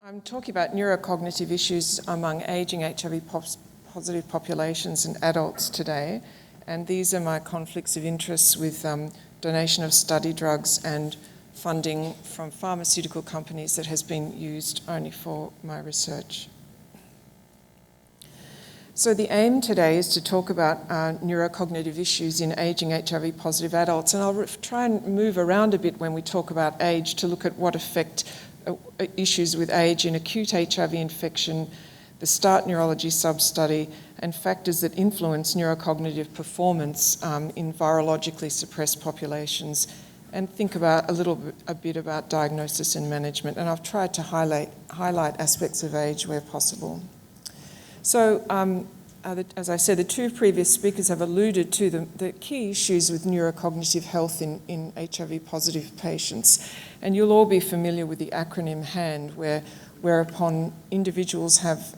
I'm talking about neurocognitive issues among ageing HIV-positive populations and adults today, and these are my conflicts of interest with donation of study drugs and funding from pharmaceutical companies that has been used only for my research. So the aim today is to talk about neurocognitive issues in ageing HIV-positive adults, and I'll try and move around a bit when we talk about age to look at what affect issues with age in acute HIV infection, the START neurology sub-study, and factors that influence neurocognitive performance in virologically suppressed populations, and think about a bit about diagnosis and management. And I've tried to highlight aspects of age where possible. So, as I said, the two previous speakers have alluded to the key issues with neurocognitive health in HIV-positive patients. And you'll all be familiar with the acronym HAND, whereupon individuals have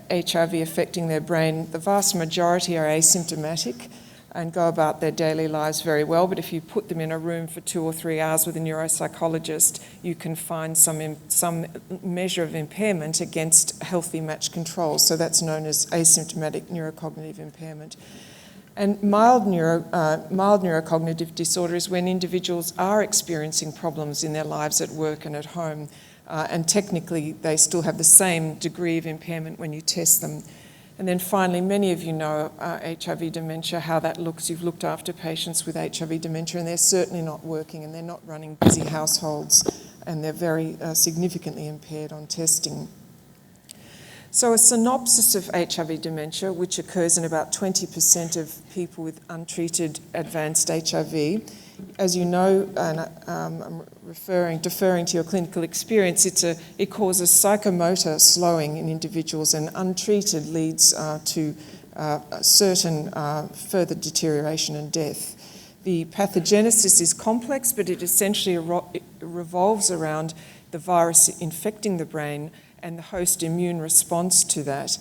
HIV affecting their brain. The vast majority are asymptomatic and go about their daily lives very well, but if you put them in a room for 2 or 3 hours with a neuropsychologist, you can find some measure of impairment against healthy matched controls. So that's known as asymptomatic neurocognitive impairment. And mild neurocognitive disorder is when individuals are experiencing problems in their lives at work and at home, and technically they still have the same degree of impairment when you test them. And then finally, many of you know HIV dementia, how that looks. You've looked after patients with HIV dementia, and they're certainly not working, and they're not running busy households, and they're very significantly impaired on testing. So a synopsis of HIV dementia, which occurs in about 20% of people with untreated advanced HIV. As you know, and I'm deferring to your clinical experience, it causes psychomotor slowing in individuals, and untreated leads to certain further deterioration and death. The pathogenesis is complex, but it essentially revolves around the virus infecting the brain and the host immune response to that.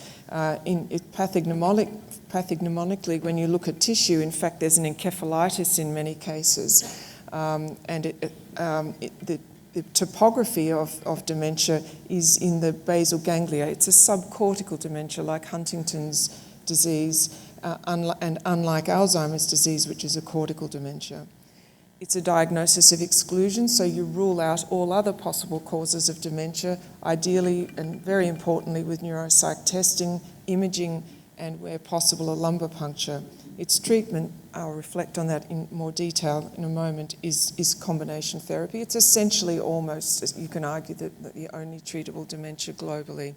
Pathognomically, when you look at tissue, in fact, there's an encephalitis in many cases, and the topography of dementia is in the basal ganglia. It's a subcortical dementia like Huntington's disease, and unlike Alzheimer's disease, which is a cortical dementia. It's a diagnosis of exclusion, so you rule out all other possible causes of dementia, ideally and very importantly with neuropsych testing, imaging, and where possible a lumbar puncture. Its treatment, I'll reflect on that in more detail in a moment, is combination therapy. It's essentially almost, you can argue, the only treatable dementia globally.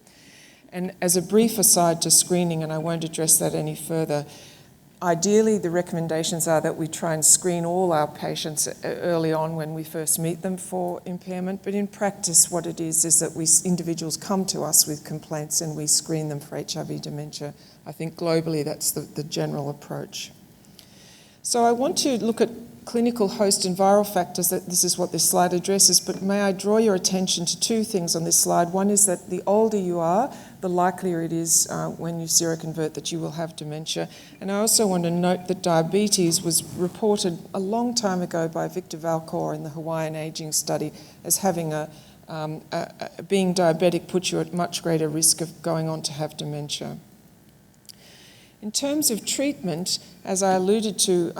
And as a brief aside to screening, and I won't address that any further, ideally, the recommendations are that we try and screen all our patients early on when we first meet them for impairment, but in practice what it is that individuals come to us with complaints and we screen them for HIV dementia. I think globally that's the general approach. So I want to look at clinical host and viral factors. This is what this slide addresses, but may I draw your attention to two things on this slide. One is that the older you are, the likelier it is when you seroconvert that you will have dementia. And I also want to note that diabetes was reported a long time ago by Victor Valcour in the Hawaiian aging study as having being diabetic puts you at much greater risk of going on to have dementia. In terms of treatment, as I alluded to,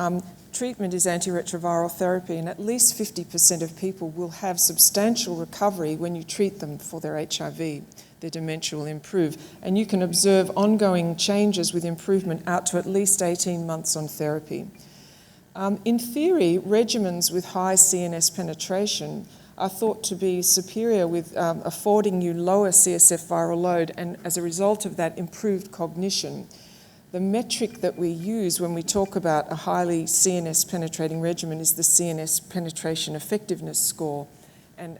treatment is antiretroviral therapy, and at least 50% of people will have substantial recovery when you treat them for their HIV. Their dementia will improve. And you can observe ongoing changes with improvement out to at least 18 months on therapy. In theory, regimens with high CNS penetration are thought to be superior with affording you lower CSF viral load, and as a result of that, improved cognition. The metric that we use when we talk about a highly CNS penetrating regimen is the CNS penetration effectiveness score. And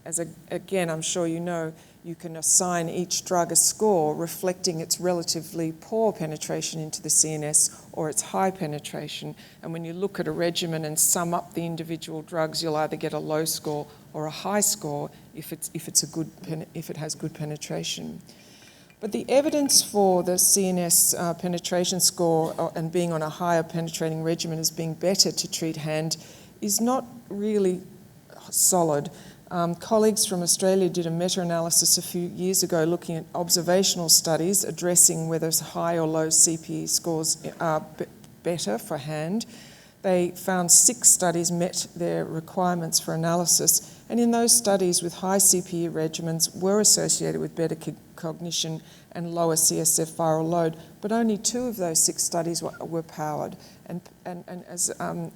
again, I'm sure you know, you can assign each drug a score reflecting its relatively poor penetration into the CNS or its high penetration. And when you look at a regimen and sum up the individual drugs, you'll either get a low score or a high score if it has good penetration. But the evidence for the CNS penetration score and being on a higher penetrating regimen as being better to treat HAND is not really solid. Colleagues from Australia did a meta-analysis a few years ago looking at observational studies addressing whether high or low CPE scores are better for hand. They found 6 studies met their requirements for analysis, and in those studies with high CPE regimens were associated with better cognition and lower CSF viral load, but only 2 of those 6 studies were powered. And as our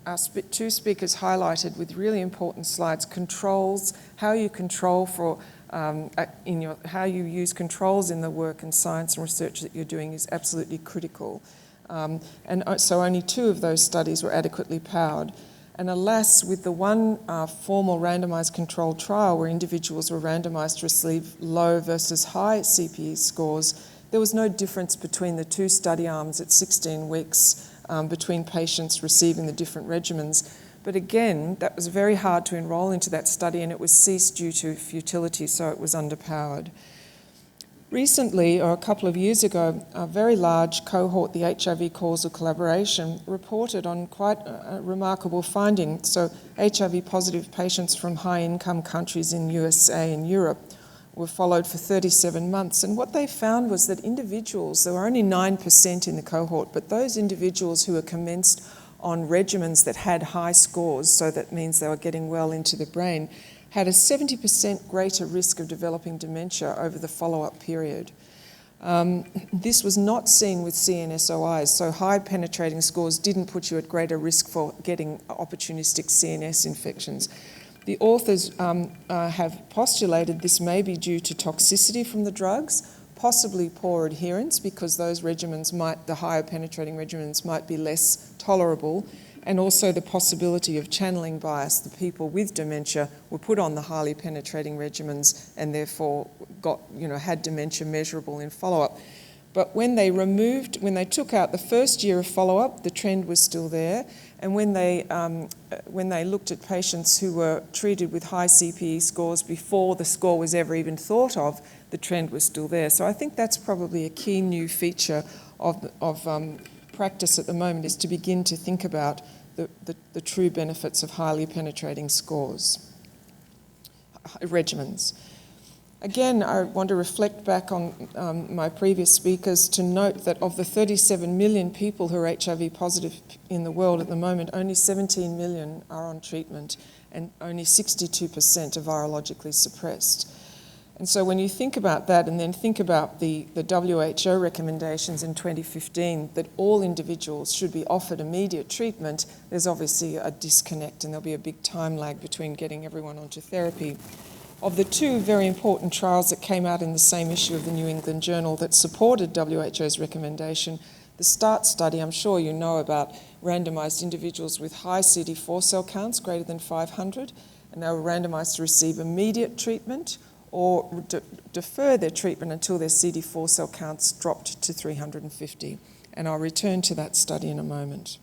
2 speakers highlighted with really important slides, controls, how you control for how you use controls in the work and science and research that you're doing is absolutely critical. So only 2 of those studies were adequately powered. And alas, with the one formal randomised controlled trial where individuals were randomised to receive low versus high CPE scores, there was no difference between the 2 study arms at 16 weeks between patients receiving the different regimens. But again, that was very hard to enrol into that study, and it was ceased due to futility, so it was underpowered. Recently, or a couple of years ago, a very large cohort, the HIV Causal Collaboration, reported on quite a remarkable finding. So HIV-positive patients from high-income countries in USA and Europe were followed for 37 months. And what they found was that individuals, there were only 9% in the cohort, but those individuals who were commenced on regimens that had high scores, so that means they were getting well into the brain, had a 70% greater risk of developing dementia over the follow-up period. This was not seen with CNSOIs, so high penetrating scores didn't put you at greater risk for getting opportunistic CNS infections. The authors have postulated this may be due to toxicity from the drugs, possibly poor adherence because those regimens the higher penetrating regimens might be less tolerable, and also the possibility of channeling bias. The people with dementia were put on the highly penetrating regimens and therefore had dementia measurable in follow-up. But when they took out the first year of follow-up, the trend was still there. And when they looked at patients who were treated with high CPE scores before the score was ever even thought of, the trend was still there. So I think that's probably a key new feature of practice at the moment, is to begin to think about the true benefits of highly penetrating scores, regimens. Again, I want to reflect back on my previous speakers to note that of the 37 million people who are HIV positive in the world at the moment, only 17 million are on treatment and only 62% are virologically suppressed. And so when you think about that and then think about the WHO recommendations in 2015 that all individuals should be offered immediate treatment, there's obviously a disconnect and there'll be a big time lag between getting everyone onto therapy. Of the 2 very important trials that came out in the same issue of the New England Journal that supported WHO's recommendation, the START study, I'm sure you know about, randomised individuals with high CD4 cell counts greater than 500, and they were randomised to receive immediate treatment or defer their treatment until their CD4 cell counts dropped to 350. And I'll return to that study in a moment.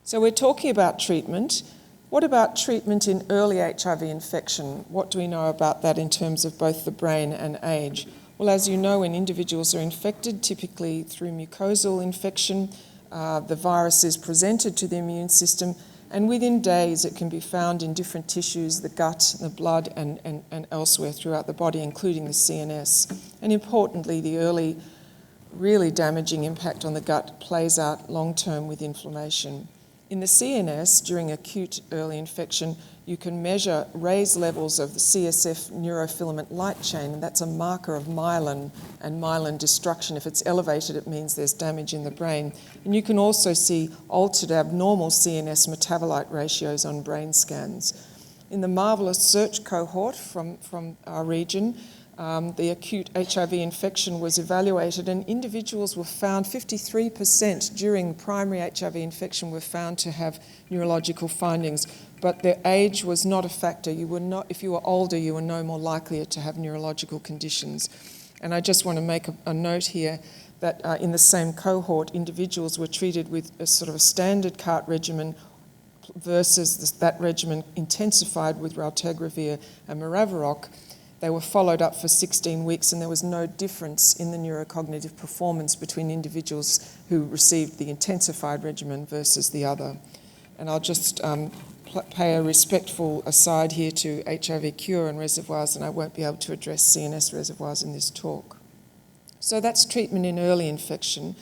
So we're talking about treatment. What about treatment in early HIV infection? What do we know about that in terms of both the brain and age? Well, as you know, when individuals are infected, typically through mucosal infection, the virus is presented to the immune system, and within days it can be found in different tissues, the gut, the blood, and elsewhere throughout the body, including the CNS. And importantly, the early, really damaging impact on the gut plays out long-term with inflammation. In the CNS, during acute early infection, you can measure raised levels of the CSF neurofilament light chain, and that's a marker of myelin and myelin destruction. If it's elevated, it means there's damage in the brain. And you can also see altered abnormal CNS metabolite ratios on brain scans. In the Marvelous Search cohort from our region, the acute HIV infection was evaluated, and individuals were found, 53% during primary HIV infection were found to have neurological findings, but their age was not a factor. If you were older, you were no more likely to have neurological conditions. And I just want to make a note here that in the same cohort, individuals were treated with a sort of a standard CART regimen versus that regimen intensified with raltegravir and maraviroc. They were followed up for 16 weeks, and there was no difference in the neurocognitive performance between individuals who received the intensified regimen versus the other. And I'll just pay a respectful aside here to HIV cure and reservoirs, and I won't be able to address CNS reservoirs in this talk. So that's treatment in early infection.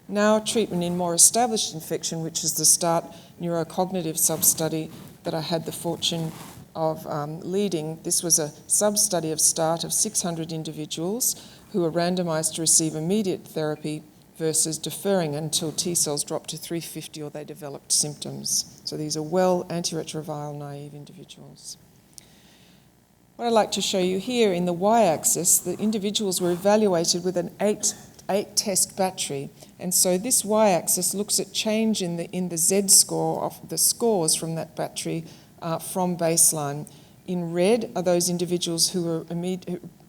Now treatment in more established infection, which is the START neurocognitive sub-study that I had the fortune of leading. This was a sub-study of START of 600 individuals who were randomised to receive immediate therapy versus deferring until T cells dropped to 350 or they developed symptoms. So these are well antiretroviral naive individuals. What I'd like to show you here in the y-axis, the individuals were evaluated with an eight test battery. And so this y-axis looks at change in the Z-score of the scores from that battery from baseline. In red are those individuals who were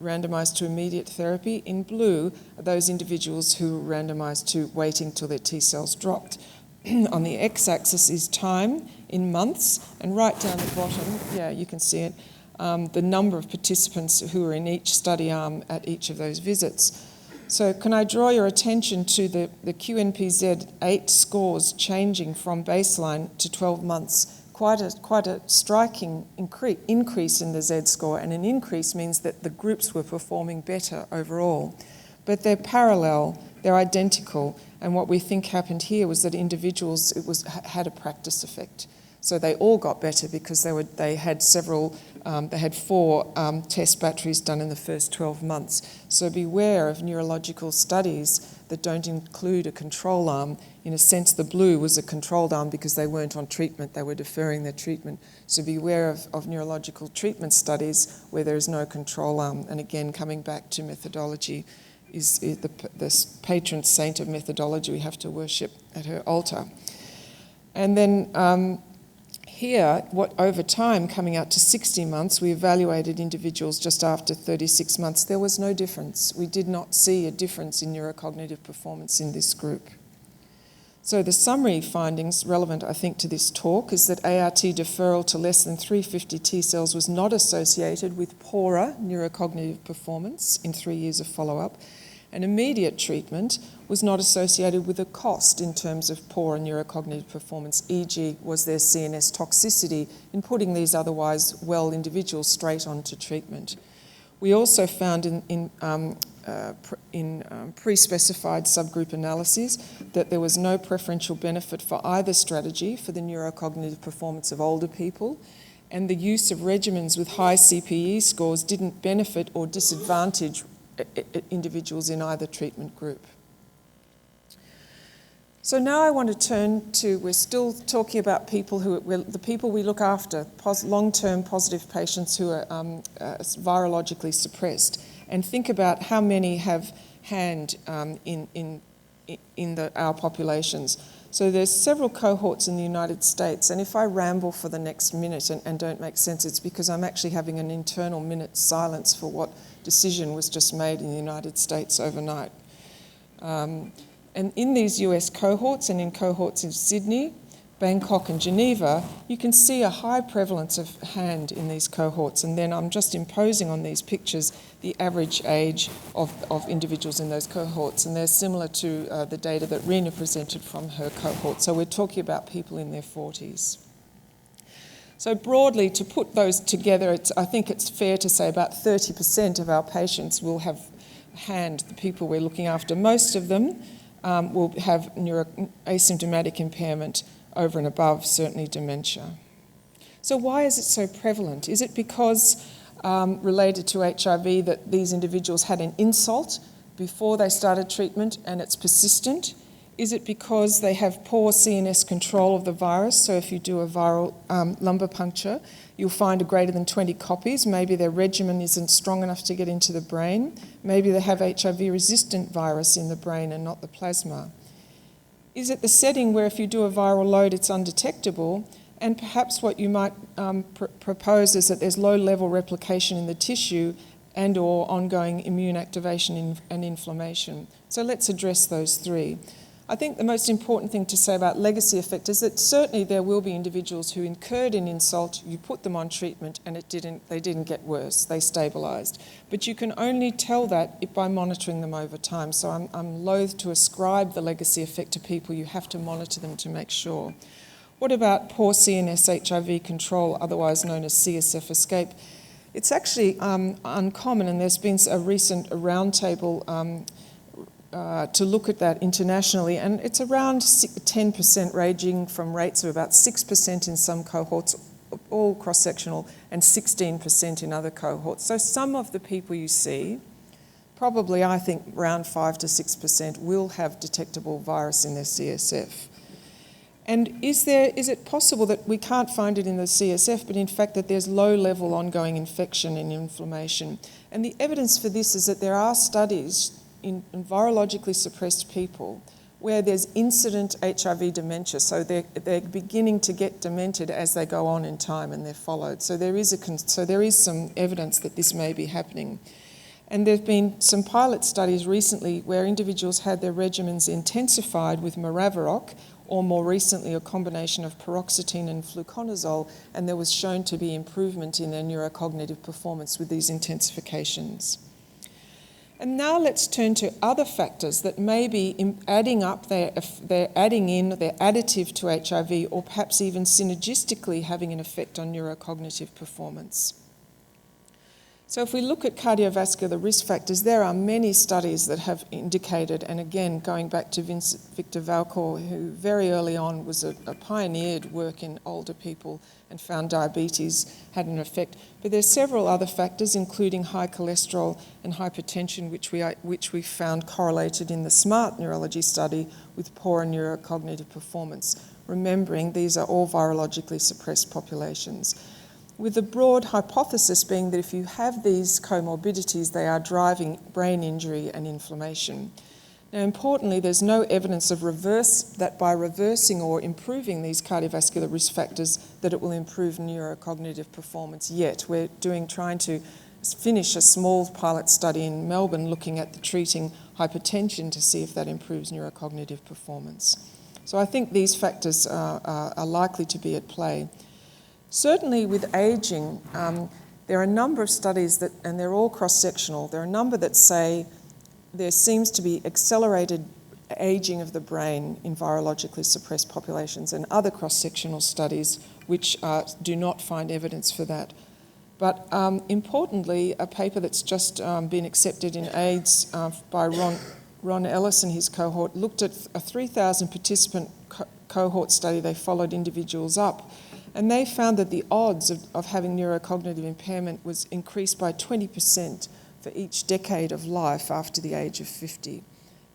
randomised to immediate therapy. In blue are those individuals who were randomised to waiting till their T cells dropped. On the x-axis is time in months, and right down the bottom, yeah, you can see it, the number of participants who were in each study arm at each of those visits. So can I draw your attention to the QNPZ-8 scores changing from baseline to 12 months? Quite a striking increase in the Z-score, and an increase means that the groups were performing better overall. But they're parallel, they're identical, and what we think happened here was that individuals, had a practice effect. So they all got better because they had 4 test batteries done in the first 12 months. So beware of neurological studies that don't include a control arm. In a sense, the blue was a controlled arm because they weren't on treatment, they were deferring their treatment. So beware of neurological treatment studies where there is no control arm. And again, coming back to methodology, is the patron saint of methodology we have to worship at her altar. And then here, over time, coming out to 60 months, we evaluated individuals just after 36 months. There was no difference. We did not see a difference in neurocognitive performance in this group. So the summary findings relevant, I think, to this talk is that ART deferral to less than 350 T cells was not associated with poorer neurocognitive performance in 3 years of follow-up, and immediate treatment was not associated with a cost in terms of poorer neurocognitive performance, e.g. was there CNS toxicity in putting these otherwise well individuals straight onto treatment. We also found in pre-specified subgroup analyses that there was no preferential benefit for either strategy for the neurocognitive performance of older people, and the use of regimens with high CPE scores didn't benefit or disadvantage individuals in either treatment group. So now I want to turn to, we're still talking about people the people we look after, long-term positive patients who are virologically suppressed, and think about how many have hand in our populations. So there's several cohorts in the United States, and if I ramble for the next minute and don't make sense, it's because I'm actually having an internal minute silence for what decision was just made in the United States overnight. And in these US cohorts and in cohorts in Sydney, Bangkok and Geneva, you can see a high prevalence of hand in these cohorts, and then I'm just imposing on these pictures the average age of individuals in those cohorts, and they're similar to the data that Rena presented from her cohort. So we're talking about people in their 40s. So broadly, to put those together, I think it's fair to say about 30% of our patients will have hand, the people we're looking after. Most of them will have asymptomatic impairment over and above, certainly dementia. So why is it so prevalent? Is it because related to HIV that these individuals had an insult before they started treatment and it's persistent? Is it because they have poor CNS control of the virus? So if you do a viral lumbar puncture, you'll find a greater than 20 copies. Maybe their regimen isn't strong enough to get into the brain. Maybe they have HIV-resistant virus in the brain and not the plasma. Is it the setting where if you do a viral load, it's undetectable? And perhaps what you might propose is that there's low-level replication in the tissue and or ongoing immune activation and inflammation. So let's address those three. I think the most important thing to say about legacy effect is that certainly there will be individuals who incurred an insult, you put them on treatment and they didn't get worse, they stabilised. But you can only tell that by monitoring them over time. So I'm loath to ascribe the legacy effect to people. You have to monitor them to make sure. What about poor CNS HIV control, otherwise known as CSF escape? It's actually uncommon, and there's been a recent roundtable to look at that internationally, and it's around 10%, ranging from rates of about 6% in some cohorts, all cross-sectional, and 16% in other cohorts. So some of the people you see, probably I think around 5 to 6%, will have detectable virus in their CSF. And is it possible that we can't find it in the CSF, but in fact that there's low-level ongoing infection and inflammation? And the evidence for this is that there are studies in virologically suppressed people where there's incident HIV dementia, so they're beginning to get demented as they go on in time and they're followed. So there is some evidence that this may be happening. And there have been some pilot studies recently where individuals had their regimens intensified with Maraviroc, or more recently a combination of paroxetine and fluconazole, and there was shown to be improvement in their neurocognitive performance with these intensifications. And now let's turn to other factors that may be adding up, they're additive to HIV, or perhaps even synergistically having an effect on neurocognitive performance. So if we look at cardiovascular risk factors, there are many studies that have indicated, and again, going back to Victor Valcourt, who very early on was a pioneered work in older people and found diabetes had an effect. But there's several other factors, including high cholesterol and hypertension, which we found correlated in the SMART neurology study with poorer neurocognitive performance. Remembering these are all virologically suppressed populations, with the broad hypothesis being that if you have these comorbidities, they are driving brain injury and inflammation. Now, importantly, there's no evidence of that by reversing or improving these cardiovascular risk factors, that it will improve neurocognitive performance yet. We're trying to finish a small pilot study in Melbourne looking at treating hypertension to see if that improves neurocognitive performance. So I think these factors are likely to be at play. Certainly with ageing, there are a number of studies and they're all cross-sectional, there are a number that say there seems to be accelerated ageing of the brain in virologically suppressed populations, and other cross-sectional studies which do not find evidence for that. But importantly, a paper that's just been accepted in AIDS by Ron Ellis and his cohort looked at a 3,000 participant cohort study. They followed individuals up, and they found that the odds of having neurocognitive impairment was increased by 20% for each decade of life after the age of 50.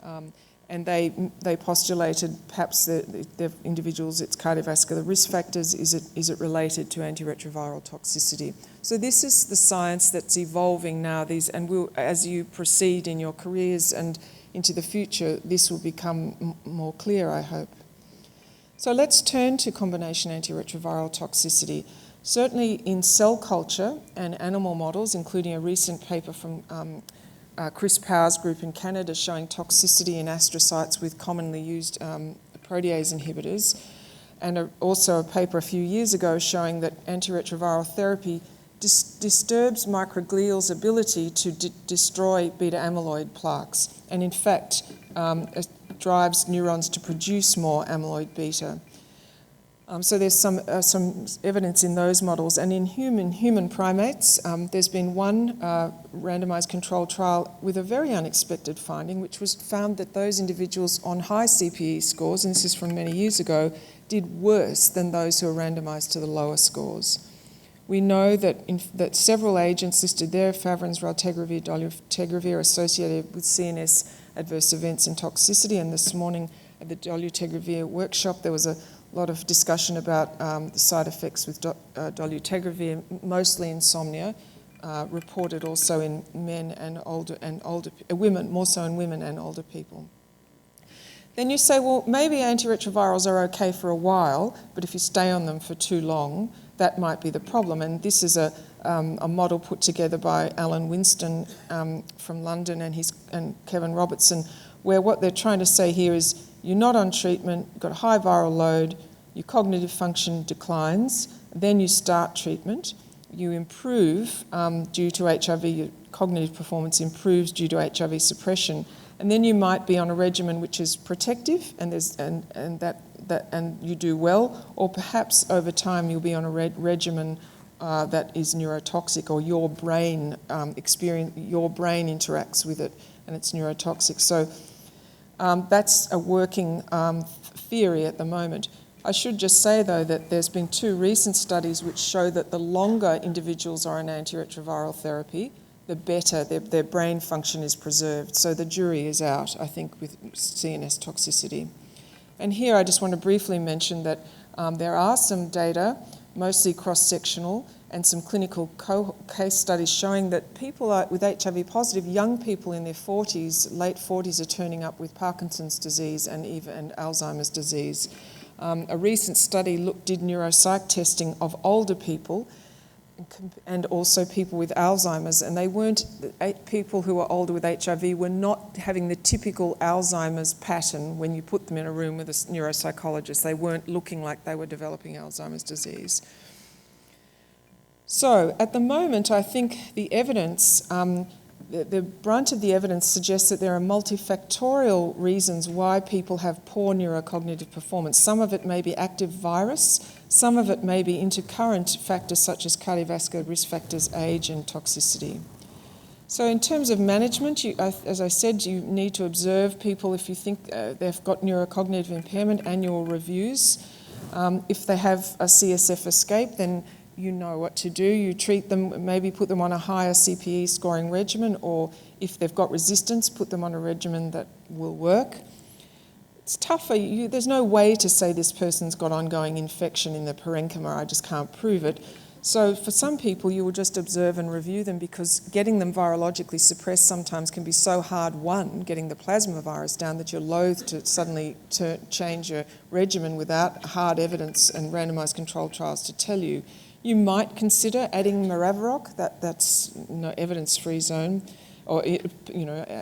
And they postulated perhaps the individuals, its cardiovascular risk factors, is it related to antiretroviral toxicity? So this is the science that's evolving now, and as you proceed in your careers and into the future, this will become more clear, I hope. So let's turn to combination antiretroviral toxicity. Certainly in cell culture and animal models, including a recent paper from Chris Power's group in Canada showing toxicity in astrocytes with commonly used protease inhibitors, and also a paper a few years ago showing that antiretroviral therapy disturbs microglial's ability to destroy beta-amyloid plaques, and in fact drives neurons to produce more amyloid beta. So there's some evidence in those models, and in human primates, there's been one randomized controlled trial with a very unexpected finding, which was found that those individuals on high CPE scores, and this is from many years ago, did worse than those who were randomized to the lower scores. We know that several agents listed there, efavirenz, raltegravir, dolutegravir, are associated with CNS adverse events and toxicity, and this morning at the dolutegravir workshop there was a lot of discussion about the side effects with dolutegravir, mostly insomnia, reported also in men and older women, more so in women and older people. Then you say, well, maybe antiretrovirals are okay for a while, but if you stay on them for too long, that might be the problem. And this is a model put together by Alan Winston from London and Kevin Robertson, where what they're trying to say here is you're not on treatment, you've got a high viral load, your cognitive function declines, then you start treatment, you improve due to HIV, your cognitive performance improves due to HIV suppression, and then you might be on a regimen which is protective, and that and you do well, or perhaps over time you'll be on a regimen that is neurotoxic, or your brain interacts with it and it's neurotoxic. So that's a working theory at the moment. I should just say, though, that there's been 2 recent studies which show that the longer individuals are on antiretroviral therapy, the better their brain function is preserved. So the jury is out, I think, with CNS toxicity. And here I just want to briefly mention that there are some data, mostly cross-sectional, and some clinical case studies showing that people with HIV positive, young people in their 40s, late 40s, are turning up with Parkinson's disease and even Alzheimer's disease. A recent study did neuropsych testing of older people and also people with Alzheimer's, and people who were older with HIV were not having the typical Alzheimer's pattern when you put them in a room with a neuropsychologist. They weren't looking like they were developing Alzheimer's disease. So at the moment, I think the evidence, the brunt of the evidence suggests that there are multifactorial reasons why people have poor neurocognitive performance. Some of it may be active virus, some of it may be intercurrent factors such as cardiovascular risk factors, age and toxicity. So in terms of management, as I said, you need to observe people if you think they've got neurocognitive impairment, annual reviews. If they have a CSF escape, then you know what to do. You treat them, maybe put them on a higher CPE scoring regimen, or if they've got resistance, put them on a regimen that will work. It's tougher. There's no way to say this person's got ongoing infection in the parenchyma. I just can't prove it. So for some people, you will just observe and review them, because getting them virologically suppressed sometimes can be so hard won, getting the plasma virus down, that you're loath to suddenly change your regimen without hard evidence and randomized controlled trials to tell you. You might consider adding Maraviroc, that's no evidence-free zone, or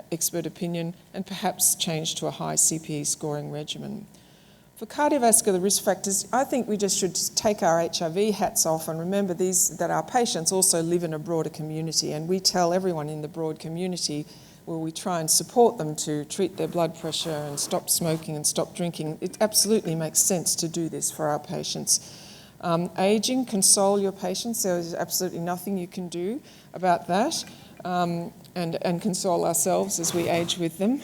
expert opinion, and perhaps change to a high CPE scoring regimen. For cardiovascular risk factors, I think we just should take our HIV hats off and remember that our patients also live in a broader community, and we tell everyone in the broad community, well, we try and support them to treat their blood pressure and stop smoking and stop drinking. It absolutely makes sense to do this for our patients. Aging, console your patients. There is absolutely nothing you can do about that, and console ourselves as we age with them.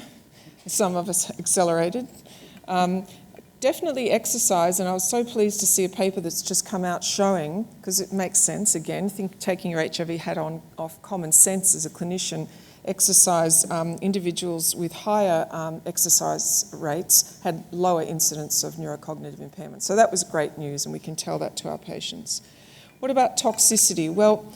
Some of us accelerated. Definitely exercise, and I was so pleased to see a paper that's just come out showing, because it makes sense, again, taking your HIV hat off common sense as a clinician, exercise, individuals with higher exercise rates had lower incidence of neurocognitive impairment. So that was great news, and we can tell that to our patients. What about toxicity? Well,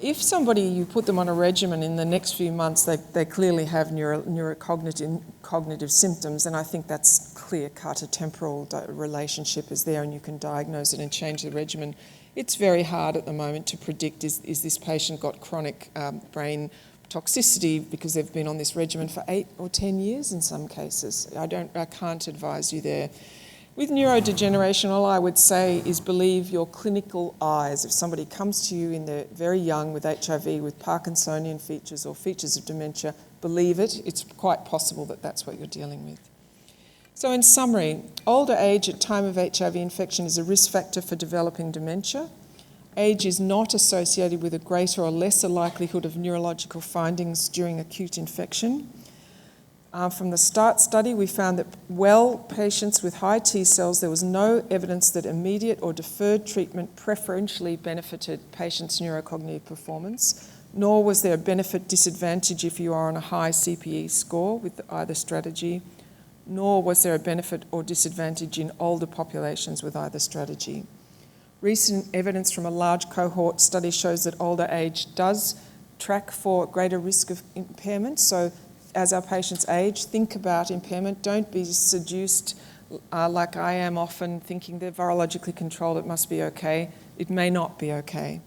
if you put them on a regimen in the next few months, they clearly have neurocognitive symptoms, and I think that's clear-cut. A temporal relationship is there, and you can diagnose it and change the regimen. It's very hard at the moment to predict, is this patient got chronic brain toxicity because they've been on this regimen for 8 or 10 years in some cases. I can't advise you there. With neurodegeneration, all I would say is believe your clinical eyes. If somebody comes to you they're very young with HIV, with Parkinsonian features or features of dementia, believe it. It's quite possible that that's what you're dealing with. So in summary, older age at time of HIV infection is a risk factor for developing dementia. Age is not associated with a greater or lesser likelihood of neurological findings during acute infection. From the START study, we found that patients with high T cells, there was no evidence that immediate or deferred treatment preferentially benefited patients' neurocognitive performance, nor was there a benefit-disadvantage if you are on a high CPE score with either strategy, nor was there a benefit or disadvantage in older populations with either strategy. Recent evidence from a large cohort study shows that older age does track for greater risk of impairment. So as our patients age, think about impairment. Don't be seduced like I am often, thinking they're virologically controlled, it must be okay. It may not be okay.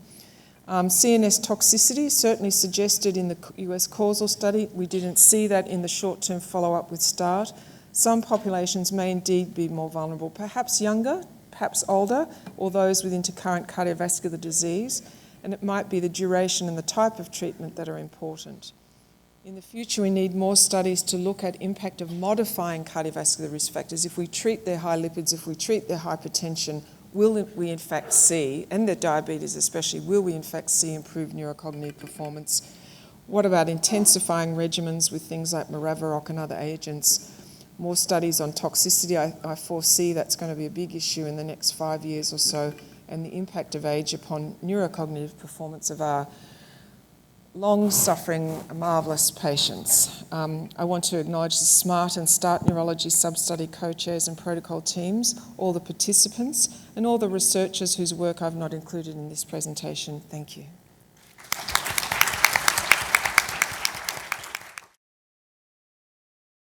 CNS toxicity certainly suggested in the US causal study. We didn't see that in the short-term follow-up with START. Some populations may indeed be more vulnerable, perhaps younger, perhaps older, or those with intercurrent cardiovascular disease, and it might be the duration and the type of treatment that are important. In the future, we need more studies to look at impact of modifying cardiovascular risk factors. If we treat their high lipids, if we treat their hypertension, will we in fact see, and their diabetes especially, will we in fact see improved neurocognitive performance? What about intensifying regimens with things like Maraviroc and other agents? More studies on toxicity. I foresee that's going to be a big issue in the next 5 years or so, and the impact of age upon neurocognitive performance of our long-suffering, marvellous patients. I want to acknowledge the SMART and START Neurology sub-study co-chairs and protocol teams, all the participants, and all the researchers whose work I've not included in this presentation. Thank you.